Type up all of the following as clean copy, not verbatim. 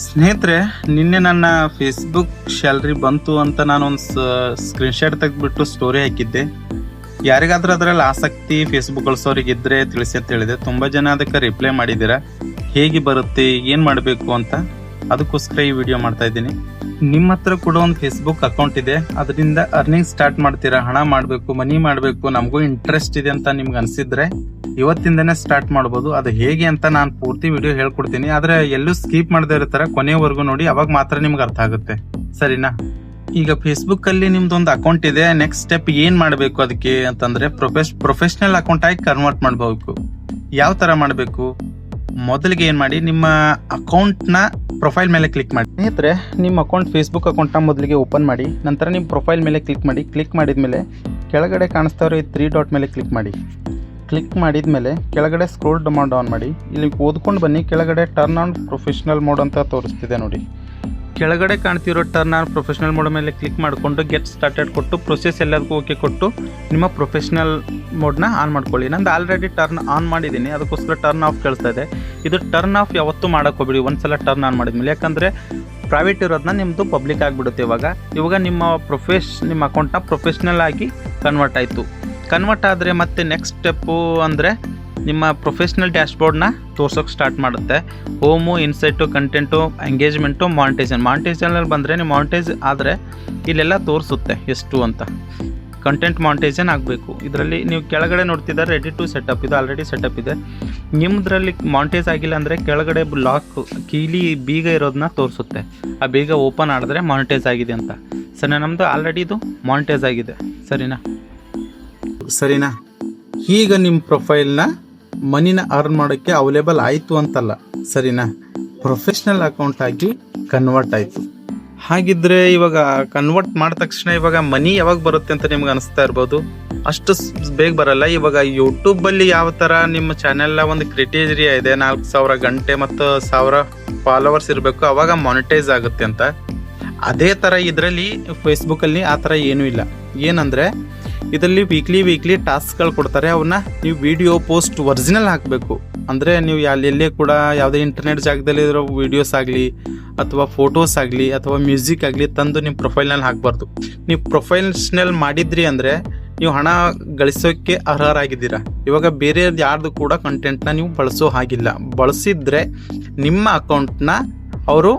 ಸ್ನೇಹಿತರೆ, ನಿನ್ನೆ ನನ್ನ ಫೇಸ್ಬುಕ್ ಸ್ಯಾಲ್ರಿ ಬಂತು ಅಂತ ನಾನೊಂದು ಸ್ಕ್ರೀನ್ಶಾಟ್ ತೆಗೆದ್ಬಿಟ್ಟು ಸ್ಟೋರಿ ಹಾಕಿದ್ದೆ. ಯಾರಿಗಾದ್ರೂ ಅದರಲ್ಲಿ ಆಸಕ್ತಿ ಫೇಸ್ಬುಕ್ ಬಳಸೋರಿಗಿದ್ರೆ ತಿಳಿಸಿ ಅಂತ ಹೇಳಿದೆ. ತುಂಬ ಜನ ಅದಕ್ಕೆ ರಿಪ್ಲೈ ಮಾಡಿದ್ದೀರಾ. ಹೇಗೆ ಬರುತ್ತೆ, ಏನು ಮಾಡಬೇಕು ಅಂತ, ಅದಕ್ಕೋಸ್ಕರ ಈ ವಿಡಿಯೋ ಮಾಡ್ತಾ ಇದ್ದೀನಿ. ನಿಮ್ಮ ಹತ್ರ ಕೂಡ ಒಂದು ಫೇಸ್ಬುಕ್ ಅಕೌಂಟ್ ಇದೆ, ಅದರಿಂದ ಅರ್ನಿಂಗ್ ಸ್ಟಾರ್ಟ್ ಮಾಡ್ತೀರಾ, ಹಣ ಮಾಡಬೇಕು, ಮನಿ ಮಾಡಬೇಕು, ನಮಗೂ ಇಂಟ್ರೆಸ್ಟ್ ಇದೆ ಅಂತ ನಿಮ್ಗೆ ಅನಿಸಿದ್ರೆ ಇವತ್ತಿಂದನೇ ಸ್ಟಾರ್ಟ್ ಮಾಡ್ಬೋದು. ಅದು ಹೇಗೆ ಅಂತ ನಾನು ಪೂರ್ತಿ ವಿಡಿಯೋ ಹೇಳ್ಕೊಡ್ತೀನಿ. ಆದರೆ ಎಲ್ಲೂ ಸ್ಕಿಪ್ ಮಾಡದೇ ಇರ್ತಾರೆ, ಕೊನೆವರೆಗೂ ನೋಡಿ, ಅವಾಗ ಮಾತ್ರ ನಿಮ್ಗೆ ಅರ್ಥ ಆಗುತ್ತೆ. ಸರಿನಾ? ಈಗ ಫೇಸ್ಬುಕ್ ಅಲ್ಲಿ ನಿಮ್ದೊಂದು ಅಕೌಂಟ್ ಇದೆ. ನೆಕ್ಸ್ಟ್ ಸ್ಟೆಪ್ ಏನ್ ಮಾಡಬೇಕು ಅದಕ್ಕೆ ಅಂತಂದ್ರೆ ಪ್ರೊಫೆಷನಲ್ ಅಕೌಂಟ್ ಆಗಿ ಕನ್ವರ್ಟ್ ಮಾಡಬೇಕು. ಯಾವ ತರ ಮಾಡಬೇಕು? ಮೊದಲಿಗೆ ಏನ್ ಮಾಡಿ, ನಿಮ್ಮ ಅಕೌಂಟ್ ನ ಪ್ರೊಫೈಲ್ ಮೇಲೆ ಕ್ಲಿಕ್ ಮಾಡಿ. ಸ್ನೇಹಿತರೆ, ನಿಮ್ಮ ಅಕೌಂಟ್ ಫೇಸ್ಬುಕ್ ಅಕೌಂಟ್ ನ ಮೊದಲಿಗೆ ಓಪನ್ ಮಾಡಿ. ನಂತರ ನಿಮ್ಮ ಪ್ರೊಫೈಲ್ ಮೇಲೆ ಕ್ಲಿಕ್ ಮಾಡಿ. ಕ್ಲಿಕ್ ಮಾಡಿದ್ಮೇಲೆ ಕೆಳಗಡೆ ಕಾಣಿಸ್ತಾ ಇರೋ 3 ಡಾಟ್ ಮೇಲೆ ಕ್ಲಿಕ್ ಮಾಡಿ. ಕ್ಲಿಕ್ ಮಾಡಿದ್ಮೇಲೆ ಕೆಳಗಡೆ ಸ್ಕ್ರೋಲ್ ಡೌನ್ ಮಾಡಿ. ಇಲ್ಲಿ ಓದ್ಕೊಂಡು ಬನ್ನಿ. ಕೆಳಗಡೆ ಟರ್ನ್ ಆನ್ ಪ್ರೊಫೆಷನಲ್ ಮೋಡ್ ಅಂತ ತೋರಿಸ್ತಿದೆ ನೋಡಿ. ಕೆಳಗಡೆ ಕಾಣ್ತಿರೋ ಟರ್ನ್ ಆನ್ ಪ್ರೊಫೆಷನಲ್ ಮೋಡ್ ಮೇಲೆ ಕ್ಲಿಕ್ ಮಾಡಿಕೊಂಡು ಗೆಟ್ ಸ್ಟಾರ್ಟೆಡ್ ಕೊಟ್ಟು ಪ್ರೊಸೆಸ್ ಎಲ್ಲದಕ್ಕೂ ಓಕೆ ಕೊಟ್ಟು ನಿಮ್ಮ ಪ್ರೊಫೆಷನಲ್ ಮೋಡ್ನ ಆನ್ ಮಾಡ್ಕೊಳ್ಳಿ. ನಂದು ಆಲ್ರೆಡಿ ಟರ್ನ್ ಆನ್ ಮಾಡಿದ್ದೀನಿ, ಅದಕ್ಕೋಸ್ಕರ ಟರ್ನ್ ಆಫ್ ಕೇಳ್ತಾ ಇದೆ. ಇದು ಟರ್ನ್ ಆಫ್ ಯಾವತ್ತೂ ಮಾಡೋಕೆ ಹೋಗ್ಬಿಡಿ ಒಂದ್ಸಲ ಟರ್ನ್ ಆನ್ ಮಾಡಿದ್ಮೇಲೆ, ಯಾಕಂದರೆ ಪ್ರೈವೇಟ್ ಇರೋದನ್ನ ನಿಮ್ಮದು ಪಬ್ಲಿಕ್ ಆಗಿಬಿಡುತ್ತೆ. ಇವಾಗ ನಿಮ್ಮ ಅಕೌಂಟ್ನ ಪ್ರೊಫೆಷ್ನಲ್ ಆಗಿ ಕನ್ವರ್ಟ್ ಆದರೆ ಮತ್ತೆ ನೆಕ್ಸ್ಟ್ ಸ್ಟೆಪ್ಪು ಅಂದರೆ ನಿಮ್ಮ ಪ್ರೊಫೆಷ್ನಲ್ ಡ್ಯಾಶ್ಬೋರ್ಡ್ನ ತೋರ್ಸೋಕೆ ಸ್ಟಾರ್ಟ್ ಮಾಡುತ್ತೆ. ಹೋಮು, ಇನ್ಸೈಟು, ಕಂಟೆಂಟು, ಎಂಗೇಜ್ಮೆಂಟು, ಮಾನಿಟೈಸೇಷನಲ್ಲಿ ಬಂದರೆ ನೀವು ಮಾನಿಟೈಸ್ ಆದರೆ ಇಲ್ಲೆಲ್ಲ ತೋರಿಸುತ್ತೆ ಎಷ್ಟು ಅಂತ. ಕಂಟೆಂಟ್ ಮಾನಿಟೈಸೇಷನ್ ಆಗಬೇಕು. ಇದರಲ್ಲಿ ನೀವು ಕೆಳಗಡೆ ನೋಡ್ತಿದ್ದಾರೆ ರೆಡಿ ಟು ಸೆಟಪ್, ಇದು ಆಲ್ರೆಡಿ ಸೆಟಪ್ ಇದೆ. ನಿಮ್ಮದ್ರಲ್ಲಿ ಮಾನಿಟೈಸ್ ಆಗಿಲ್ಲ ಅಂದರೆ ಕೆಳಗಡೆ ಲಾಕ್ ಕೀಲಿ ಬೀಗ ಇರೋದನ್ನ ತೋರಿಸುತ್ತೆ. ಆ ಬೀಗ ಓಪನ್ ಮಾಡಿದ್ರೆ ಮಾನಿಟೈಸ್ ಆಗಿದೆ ಅಂತ. ಸರಿನಾ? ನಮ್ಮದು ಆಲ್ರೆಡಿ ಇದು ಮಾನಿಟೈಸ್ ಆಗಿದೆ. ಸರಿನಾ? ಈಗ ನಿಮ್ಮ ಪ್ರೊಫೈಲ್ನ ಮನಿನ ಅರ್ನ್ ಮಾಡೋಕ್ಕೆ ಅವೈಲೇಬಲ್ ಆಯಿತು ಅಂತಲ್ಲ. ಸರಿನಾ? ಪ್ರೊಫೆಷ್ನಲ್ ಅಕೌಂಟ್ ಆಗಿ ಕನ್ವರ್ಟ್ ಆಯಿತು. ಹಾಗಿದ್ರೆ ಇವಾಗ ಕನ್ವರ್ಟ್ ಮಾಡಿದ ತಕ್ಷಣ ಇವಾಗ ಮನಿ ಯಾವಾಗ ಬರುತ್ತೆ ಅಂತ ನಿಮ್ಗೆ ಅನಿಸ್ತಾ ಇರ್ಬೋದು. ಅಷ್ಟು ಬೇಗ ಬರಲ್ಲ. ಇವಾಗ ಯೂಟ್ಯೂಬಲ್ಲಿ ಯಾವ ಥರ ನಿಮ್ಮ ಚಾನೆಲ್ನ ಒಂದು ಕ್ರೈಟೀರಿಯಾ ಇದೆ, 4000 ಗಂಟೆ ಮತ್ತು 1000 ಫಾಲೋವರ್ಸ್ ಇರಬೇಕು, ಅವಾಗ ಮಾನಿಟೈಸ್ ಆಗುತ್ತೆ ಅಂತ. ಅದೇ ಥರ ಇದರಲ್ಲಿ ಫೇಸ್ಬುಕ್ಕಲ್ಲಿ ಆ ಥರ ಏನೂ ಇಲ್ಲ. ಏನಂದರೆ ಇದರಲ್ಲಿ ವೀಕ್ಲಿ ಟಾಸ್ಕ್ಗಳು ಕೊಡ್ತಾರೆ. ಅವನ್ನ ನೀವು ವಿಡಿಯೋ ಪೋಸ್ಟ್ ಒರಿಜಿನಲ್ ಹಾಕಬೇಕು. ಅಂದರೆ ನೀವು ಎಲ್ಲೇ ಕೂಡ ಯಾವುದೇ ಇಂಟರ್ನೆಟ್ ಜಾಗದಲ್ಲಿರೋ ವೀಡಿಯೋಸ್ ಆಗಲಿ ಅಥವಾ ಫೋಟೋಸ್ ಆಗಲಿ ಅಥವಾ ಮ್ಯೂಸಿಕ್ ಆಗಲಿ ತಂದು ನಿಮ್ಮ ಪ್ರೊಫೈಲ್ನಲ್ಲಿ ಹಾಕಬಾರ್ದು. ನೀವು ಪ್ರೊಫೈಲ್ಸ್ನಲ್ಲಿ ಮಾಡಿದ್ರಿ ಅಂದರೆ ನೀವು ಹಣ ಗಳಿಸೋಕ್ಕೆ ಅರ್ಹರಾಗಿದ್ದೀರಾ. ಇವಾಗ ಬೇರೆ ಯಾರ್ದು ಕೂಡ ಕಂಟೆಂಟ್ನ ನೀವು ಬಳಸೋ ಹಾಗಿಲ್ಲ. ಬಳಸಿದ್ರೆ ನಿಮ್ಮ ಅಕೌಂಟ್ನ ಅವರು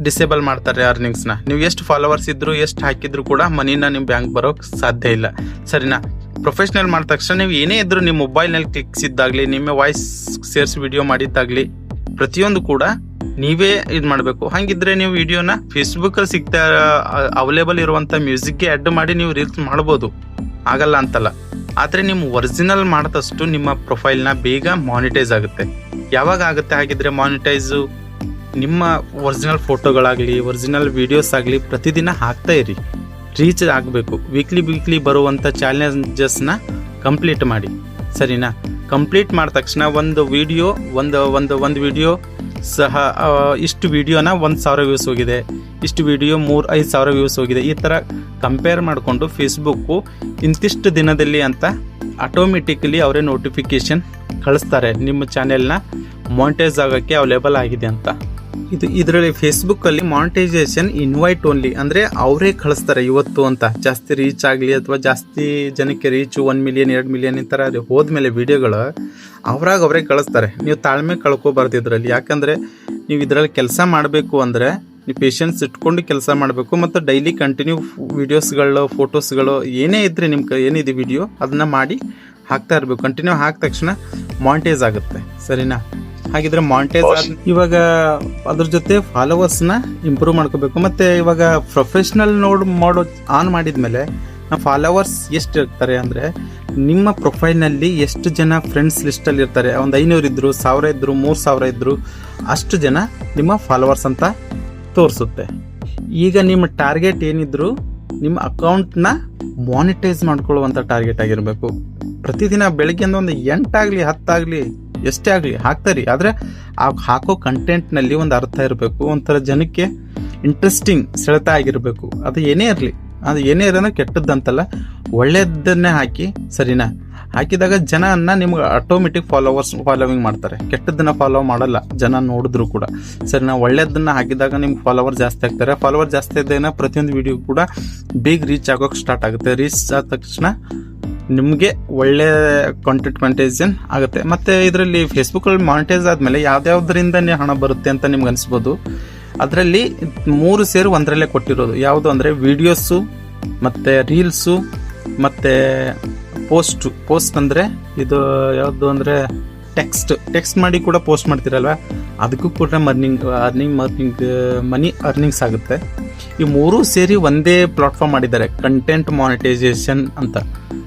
ಡಿಸೇಬಲ್ ಮಾಡ್ತಾರೆ ಅರ್ನಿಂಗ್ಸ್ನ. ನೀವು ಎಷ್ಟು ಫಾಲೋವರ್ಸ್ ಇದ್ರು ಎಷ್ಟು ಹಾಕಿದ್ರು ಕೂಡ ಮನಿನ ನಿಮ್ಮ ಬ್ಯಾಂಕ್ ಬರೋಕ್ಕೆ ಸಾಧ್ಯ ಇಲ್ಲ. ಸರಿನಾ? ಪ್ರೊಫೆಷ್ನಲ್ ಮಾಡಿದ ತಕ್ಷಣ ನೀವು ಏನೇ ಇದ್ರು ನಿಮ್ಮ ಮೊಬೈಲ್ನಲ್ಲಿ ಕ್ಲಿಕ್ಸಿದ್ದಾಗಲಿ, ನಿಮ್ಮ ವಾಯ್ಸ್ ಸೇರಿಸಿ ವಿಡಿಯೋ ಮಾಡಿದ್ದಾಗಲಿ ಪ್ರತಿಯೊಂದು ಕೂಡ ನೀವೇ ಇದು ಮಾಡಬೇಕು. ಹಾಗಿದ್ರೆ ನೀವು ವಿಡಿಯೋನ ಫೇಸ್ಬುಕ್ಕಲ್ಲಿ ಅವೈಲೇಬಲ್ ಇರುವಂಥ ಮ್ಯೂಸಿಕ್ಗೆ ಆ್ಯಡ್ ಮಾಡಿ ನೀವು ರೀಲ್ಸ್ ಮಾಡ್ಬೋದು, ಆಗಲ್ಲ ಅಂತಲ್ಲ. ಆದರೆ ನೀವು ಒರಿಜಿನಲ್ ಮಾಡಿದಷ್ಟು ನಿಮ್ಮ ಪ್ರೊಫೈಲ್ನ ಬೇಗ ಮಾನಿಟೈಸ್ ಆಗುತ್ತೆ. ಯಾವಾಗ ಆಗುತ್ತೆ ಹಾಗಿದ್ರೆ ಮಾನಿಟೈಸು? ನಿಮ್ಮ ಒರಿಜಿನಲ್ ಫೋಟೋಗಳಾಗಲಿ ಒರಿಜಿನಲ್ ವೀಡಿಯೋಸ್ ಆಗಲಿ ಪ್ರತಿದಿನ ಹಾಕ್ತಾ ಇರಿ. ರೀಚ್ ಆಗಬೇಕು. ವೀಕ್ಲಿ ಬರುವಂಥ ಚಾಲೆಂಜಸ್ನ ಕಂಪ್ಲೀಟ್ ಮಾಡಿ. ಸರಿನಾ? ಕಂಪ್ಲೀಟ್ ಮಾಡಿದ ತಕ್ಷಣ ಒಂದು ವಿಡಿಯೋ ಸಹ ಇಷ್ಟು ವಿಡಿಯೋನ 1000 ವ್ಯೂಸ್ ಹೋಗಿದೆ, ಇಷ್ಟು ವಿಡಿಯೋ 3-5 ವ್ಯೂಸ್ ಹೋಗಿದೆ, ಈ ಥರ ಕಂಪೇರ್ ಮಾಡಿಕೊಂಡು ಫೇಸ್ಬುಕ್ಕು ಇಂತಿಷ್ಟು ದಿನದಲ್ಲಿ ಅಂತ ಆಟೋಮೆಟಿಕಲಿ ಅವರೇ ನೋಟಿಫಿಕೇಶನ್ ಕಳಿಸ್ತಾರೆ ನಿಮ್ಮ ಚಾನೆಲ್ನ ಮಾನಿಟೈಸ್ ಆಗೋಕ್ಕೆ ಅವೈಲೇಬಲ್ ಆಗಿದೆ ಅಂತ. ಇದರಲ್ಲಿ ಫೇಸ್ಬುಕ್ಕಲ್ಲಿ ಮಾನಿಟೈಸೇಷನ್ ಇನ್ವೈಟ್ ಓನ್ಲಿ, ಅಂದರೆ ಅವರೇ ಕಳಿಸ್ತಾರೆ ಇವತ್ತು ಅಂತ. ಜಾಸ್ತಿ ರೀಚ್ ಆಗಲಿ ಅಥವಾ ಜಾಸ್ತಿ ಜನಕ್ಕೆ ರೀಚು 1 ಮಿಲಿಯನ್ 2 ಮಿಲಿಯನ್ ಈ ಥರ ಹೋದ್ಮೇಲೆ ವಿಡಿಯೋಗಳು ಅವರೇ ಕಳಿಸ್ತಾರೆ. ನೀವು ತಾಳ್ಮೆ ಕಳ್ಕೊಬಾರ್ದು ಇದರಲ್ಲಿ. ಯಾಕಂದರೆ ನೀವು ಇದರಲ್ಲಿ ಕೆಲಸ ಮಾಡಬೇಕು ಅಂದರೆ ನೀವು ಪೇಷನ್ಸ್ ಇಟ್ಕೊಂಡು ಕೆಲಸ ಮಾಡಬೇಕು. ಮತ್ತು ಡೈಲಿ ಕಂಟಿನ್ಯೂ ವೀಡಿಯೋಸ್ಗಳು, ಫೋಟೋಸ್ಗಳು ಏನೇ ಇದ್ದರೆ ಏನಿದೆ ವಿಡಿಯೋ ಅದನ್ನ ಮಾಡಿ ಹಾಕ್ತಾ ಇರಬೇಕು. ಕಂಟಿನ್ಯೂ ಹಾಕಿದ ತಕ್ಷಣ ಮಾನಿಟೈಸ್ ಆಗುತ್ತೆ. ಸರಿನಾ? ಹಾಗಿದ್ರೆ ಮಾನಿಟೈಸ್ ಇವಾಗ ಅದ್ರ ಜೊತೆ ಫಾಲೋವರ್ಸ್ನ ಇಂಪ್ರೂವ್ ಮಾಡ್ಕೋಬೇಕು. ಮತ್ತು ಇವಾಗ ಪ್ರೊಫೆಷ್ನಲ್ ಮೋಡ್ ಆನ್ ಮಾಡಿದ್ಮೇಲೆ ಫಾಲೋವರ್ಸ್ ಎಷ್ಟು ಇರ್ತಾರೆ ಅಂದರೆ ನಿಮ್ಮ ಪ್ರೊಫೈಲ್ನಲ್ಲಿ ಎಷ್ಟು ಜನ ಫ್ರೆಂಡ್ಸ್ ಲಿಸ್ಟಲ್ಲಿ ಇರ್ತಾರೆ. ಒಂದು 500 ಇದ್ರು, 1000 ಇದ್ರು, 3000 ಇದ್ರು, ಅಷ್ಟು ಜನ ನಿಮ್ಮ ಫಾಲೋವರ್ಸ್ ಅಂತ ತೋರಿಸುತ್ತೆ. ಈಗ ನಿಮ್ಮ ಟಾರ್ಗೆಟ್ ಏನಿದ್ರು ನಿಮ್ಮ ಅಕೌಂಟ್ನ ಮಾನಿಟೈಸ್ ಮಾಡ್ಕೊಳ್ಳುವಂಥ ಟಾರ್ಗೆಟ್ ಆಗಿರಬೇಕು. ಪ್ರತಿದಿನ ಬೆಳಗ್ಗೆಯಿಂದ ಒಂದು 8 ಆಗಲಿ 10 ಆಗಲಿ ಎಷ್ಟೇ ಆಗಲಿ ಹಾಕ್ತಾರಿ. ಆದರೆ ಆ ಹಾಕೋ ಕಂಟೆಂಟ್ನಲ್ಲಿ ಒಂದು ಅರ್ಥ ಇರಬೇಕು, ಒಂಥರ ಜನಕ್ಕೆ ಇಂಟ್ರೆಸ್ಟಿಂಗ್ ಸೆಳೆತ ಆಗಿರಬೇಕು. ಅದು ಏನೇ ಇರಲಿ, ಅದು ಏನೇ ಇರೋದ್ರೆ ಕೆಟ್ಟದ್ದಂತಲ್ಲ, ಒಳ್ಳೇದನ್ನೇ ಹಾಕಿ, ಸರಿನಾ? ಹಾಕಿದಾಗ ಜನನ್ನ ನಿಮ್ಗೆ ಆಟೋಮೆಟಿಕ್ ಫಾಲೋವಿಂಗ್ ಮಾಡ್ತಾರೆ, ಕೆಟ್ಟದನ್ನ ಫಾಲೋ ಮಾಡಲ್ಲ ಜನ ನೋಡಿದ್ರು ಕೂಡ, ಸರಿನಾ? ಒಳ್ಳೇದನ್ನ ಹಾಕಿದಾಗ ನಿಮ್ಗೆ ಫಾಲೋವರ್ ಜಾಸ್ತಿ ಆಗ್ತಾರೆ. ಫಾಲೋವರ್ ಜಾಸ್ತಿ ಇದ್ದಾಗ ಪ್ರತಿಯೊಂದು ವಿಡಿಯೋ ಕೂಡ ಬೇಗ ರೀಚ್ ಆಗೋಕೆ ಸ್ಟಾರ್ಟ್ ಆಗುತ್ತೆ. ರೀಚ್ ಆದ ತಕ್ಷಣ ನಿಮಗೆ ಒಳ್ಳೆ ಕಾಂಟೆಂಟ್ ಮಾನಿಟೈಸೇಷನ್ ಆಗುತ್ತೆ. ಮತ್ತೆ ಇದರಲ್ಲಿ ಫೇಸ್ಬುಕ್ಕಲ್ಲಿ ಮಾನಿಟೈಸ್ ಆದಮೇಲೆ ಯಾವ್ದಾವ್ದ್ರಿಂದನೇ ಹಣ ಬರುತ್ತೆ ಅಂತ ನಿಮ್ಗೆ ಅನಿಸ್ಬೋದು. ಅದರಲ್ಲಿ 3 ಸೇರು ಒಂದರಲ್ಲೇ ಕೊಟ್ಟಿರೋದು. ಯಾವುದು ಅಂದರೆ ವಿಡಿಯೋಸು, ಮತ್ತು ರೀಲ್ಸು, ಮತ್ತು ಪೋಸ್ಟ್ ಅಂದರೆ ಇದು ಯಾವುದು ಅಂದರೆ ಟೆಕ್ಸ್ಟ್ ಮಾಡಿ ಕೂಡ ಪೋಸ್ಟ್ ಮಾಡ್ತೀರಲ್ವ, ಅದಕ್ಕೂ ಕೂಡ ಮನಿ ಅರ್ನಿಂಗ್ಸ್ ಆಗುತ್ತೆ. ಈ 3 ಸೇರಿ ಒಂದೇ ಪ್ಲಾಟ್ಫಾರ್ಮ್ ಮಾಡಿದ್ದಾರೆ, ಕಂಟೆಂಟ್ ಮಾನಿಟೈಸೇಷನ್ ಅಂತ.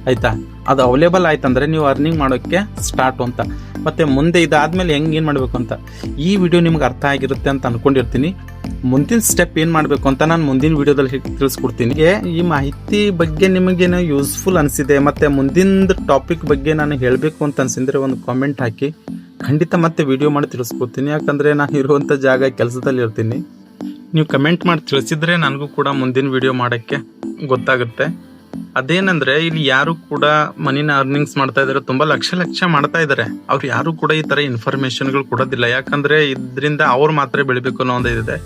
ಆಯ್ತಾ? ಅದು ಅವೈಲೇಬಲ್ ಆಯ್ತಂದ್ರೆ ನೀವು ಅರ್ನಿಂಗ್ ಮಾಡೋಕ್ಕೆ ಸ್ಟಾರ್ಟ್ ಅಂತ. ಮತ್ತೆ ಮುಂದೆ ಇದಾದ್ಮೇಲೆ ಏನು ಮಾಡಬೇಕು ಅಂತ ಈ ವಿಡಿಯೋ ನಿಮ್ಗೆ ಅರ್ಥ ಆಗಿರುತ್ತೆ ಅಂತ ಅನ್ಕೊಂಡಿರ್ತೀನಿ. ಮುಂದಿನ ಸ್ಟೆಪ್ ಏನು ಮಾಡಬೇಕು ಅಂತ ನಾನು ಮುಂದಿನ ವಿಡಿಯೋದಲ್ಲಿ ತಿಳಿಸ್ಕೊಡ್ತೀನಿ. ಈ ಮಾಹಿತಿ ಬಗ್ಗೆ ನಿಮಗೇನೋ ಯೂಸ್ಫುಲ್ ಅನಿಸಿದೆ ಮತ್ತು ಮುಂದಿನ ಟಾಪಿಕ್ ಬಗ್ಗೆ ನಾನು ಹೇಳಬೇಕು ಅಂತ ಅನಿಸಿದ್ರೆ ಒಂದು ಕಾಮೆಂಟ್ ಹಾಕಿ, ಖಂಡಿತ ಮತ್ತೆ ವಿಡಿಯೋ ಮಾಡಿ ತಿಳಿಸ್ಕೊಡ್ತೀನಿ. ಯಾಕಂದರೆ ನಾನು ಇರುವಂಥ ಜಾಗ ಕೆಲಸದಲ್ಲಿ ಇರ್ತೀನಿ. ನೀವು ಕಮೆಂಟ್ ಮಾಡಿ ತಿಳಿಸಿದ್ರೆ ನನಗೂ ಕೂಡ ಮುಂದಿನ ವಿಡಿಯೋ ಮಾಡೋಕ್ಕೆ ಗೊತ್ತಾಗುತ್ತೆ. ಅದೇನಂದ್ರೆ ಇಲ್ಲಿ ಯಾರು ಕೂಡ ಮನಿನ ಅರ್ನಿಂಗ್ಸ್ ಮಾಡ್ತಾ ಇದಾರೆ, ತುಂಬಾ ಲಕ್ಷ ಮಾಡ್ತಾ ಇದಾರೆ. ಅವ್ರು ಯಾರು ಕೂಡ ಈ ತರ ಇನ್ಫಾರ್ಮೇಶನ್ಗಳು ಕೊಡೋದಿಲ್ಲ. ಯಾಕಂದ್ರೆ ಇದರಿಂದ ಅವ್ರು ಮಾತ್ರ ಬೆಳಿಬೇಕು ಅನ್ನೋ ಒಂದು ಇದೆ.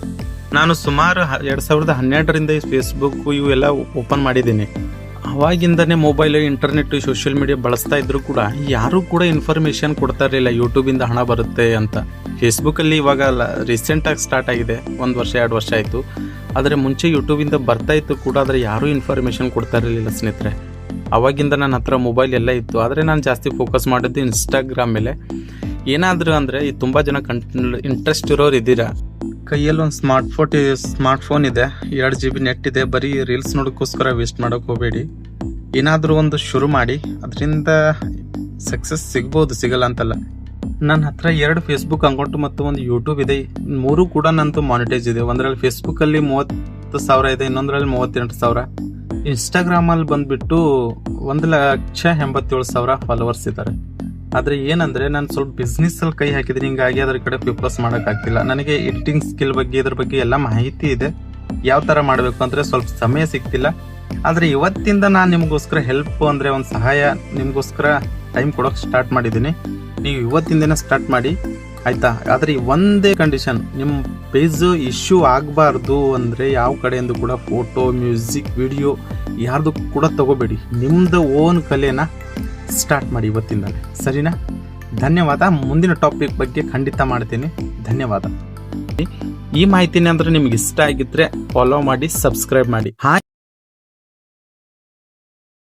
ನಾನು ಸುಮಾರು 2012ರಿಂದ ಈ ಫೇಸ್ಬುಕ್ ಇವೆಲ್ಲ ಓಪನ್ ಮಾಡಿದ್ದೀನಿ. ಅವಾಗಿಂದನೇ ಮೊಬೈಲ್, ಇಂಟರ್ನೆಟ್, ಸೋಷಿಯಲ್ ಮೀಡಿಯಾ ಬಳಸ್ತಾ ಇದ್ರು ಕೂಡ ಯಾರು ಕೂಡ ಇನ್ಫಾರ್ಮೇಶನ್ ಕೊಡ್ತಾ ಇರಲಿಲ್ಲ ಯೂಟ್ಯೂಬಿಂದ ಹಣ ಬರುತ್ತೆ ಅಂತ. ಫೇಸ್ಬುಕ್ಕಲ್ಲಿ ಇವಾಗ ರೀಸೆಂಟಾಗಿ ಸ್ಟಾರ್ಟ್ ಆಗಿದೆ, 1 ವರ್ಷ 2 ವರ್ಷ ಆಯಿತು. ಆದರೆ ಮುಂಚೆ ಯೂಟ್ಯೂಬಿಂದ ಬರ್ತಾ ಇತ್ತು ಕೂಡ, ಆದರೆ ಯಾರೂ ಇನ್ಫಾರ್ಮೇಷನ್ ಕೊಡ್ತಾ ಇರಲಿಲ್ಲ ಸ್ನೇಹಿತರೆ. ಅವಾಗಿಂದ ನನ್ನ ಹತ್ರ ಮೊಬೈಲ್ ಎಲ್ಲ ಇತ್ತು, ಆದರೆ ನಾನು ಜಾಸ್ತಿ ಫೋಕಸ್ ಮಾಡಿದ್ದು ಇನ್ಸ್ಟಾಗ್ರಾಮ್ ಮೇಲೆ. ಏನಾದರೂ ಅಂದರೆ ಈ ತುಂಬ ಜನ ಇಂಟ್ರೆಸ್ಟ್ ಇರೋರು ಇದ್ದೀರಾ, ಕೈಯಲ್ಲಿ ಒಂದು ಸ್ಮಾರ್ಟ್ಫೋನ್ ಇದೆ, 2 GB ನೆಟ್ ಇದೆ, ಬರೀ ರೀಲ್ಸ್ ನೋಡೋಕ್ಕೋಸ್ಕರ ವೇಸ್ಟ್ ಮಾಡೋಕೆ ಹೋಗಬೇಡಿ. ಏನಾದರೂ ಒಂದು ಶುರು ಮಾಡಿ, ಅದರಿಂದ ಸಕ್ಸಸ್ ಸಿಗ್ಬೋದು, ಸಿಗಲ್ಲ ಅಂತಲ್ಲ. ನನ್ನ ಹತ್ರ 2 ಫೇಸ್ಬುಕ್ ಅಕೌಂಟ್ ಮತ್ತು ಒಂದು ಯೂಟ್ಯೂಬ್ ಇದೆ. 3 ಕೂಡ ನಂದು ಮಾನಿಟೈಸ್ ಇದೆ. ಒಂದರಲ್ಲಿ ಫೇಸ್ಬುಕ್ಕಲ್ಲಿ 30,000 ಇದೆ, ಇನ್ನೊಂದರಲ್ಲಿ 38,000. ಇನ್ಸ್ಟಾಗ್ರಾಮಲ್ಲಿ ಬಂದುಬಿಟ್ಟು 1,87,000 ಫಾಲೋವರ್ಸ್ ಇದ್ದಾರೆ. ಆದರೆ ಏನಂದರೆ ನಾನು ಸ್ವಲ್ಪ ಬಿಸ್ನೆಸ್ಸಲ್ಲಿ ಕೈ ಹಾಕಿದ್ದೀನಿ, ಹಿಂಗಾಗಿ ಅದರ ಕಡೆ ಫೋಕಸ್ ಮಾಡೋಕ್ಕಾಗ್ತಿಲ್ಲ. ನನಗೆ ಎಡಿಟಿಂಗ್ ಸ್ಕಿಲ್ ಬಗ್ಗೆ, ಇದ್ರ ಬಗ್ಗೆ ಎಲ್ಲ ಮಾಹಿತಿ ಇದೆ, ಯಾವ ಥರ ಮಾಡಬೇಕು ಅಂದರೆ ಸ್ವಲ್ಪ ಸಮಯ ಸಿಗ್ತಿಲ್ಲ. ಆದರೆ ಇವತ್ತಿಂದ ನಾನು ನಿಮಗೋಸ್ಕರ ಹೆಲ್ಪ್ ಅಂದರೆ ಒಂದು ಸಹಾಯ ನಿಮಗೋಸ್ಕರ ಟೈಮ್ ಕೊಡೋಕೆ ಸ್ಟಾರ್ಟ್ ಮಾಡಿದ್ದೀನಿ. ನೀವು ಇವತ್ತಿಂದನೇ ಸ್ಟಾರ್ಟ್ ಮಾಡಿ, ಆಯಿತಾ? ಆದರೆ ಒಂದೇ ಕಂಡೀಷನ್, ನಿಮ್ಮ ಪೇಜು ಇಶ್ಯೂ ಆಗಬಾರ್ದು ಅಂದರೆ ಯಾವ ಕಡೆಯಿಂದ ಕೂಡ ಫೋಟೋ, ಮ್ಯೂಸಿಕ್, ವಿಡಿಯೋ ಯಾರ್ದು ಕೂಡ ತಗೋಬೇಡಿ. ನಿಮ್ಮದು ಓನ್ ಕಲೆನ ಸ್ಟಾರ್ಟ್ ಮಾಡಿ ಇವತ್ತಿಂದಲೇ, ಸರಿನಾ? ಧನ್ಯವಾದ. ಮುಂದಿನ ಟಾಪಿಕ್ ಬಗ್ಗೆ ಖಂಡಿತ ಮಾಡ್ತೀನಿ. ಧನ್ಯವಾದ. ಈ ಮಾಹಿತಿನ ಅಂದ್ರೆ ನಿಮ್ಗೆ ಇಷ್ಟ ಆಗಿದ್ರೆ ಫಾಲೋ ಮಾಡಿ, ಸಬ್ಸ್ಕ್ರೈಬ್ ಮಾಡಿ.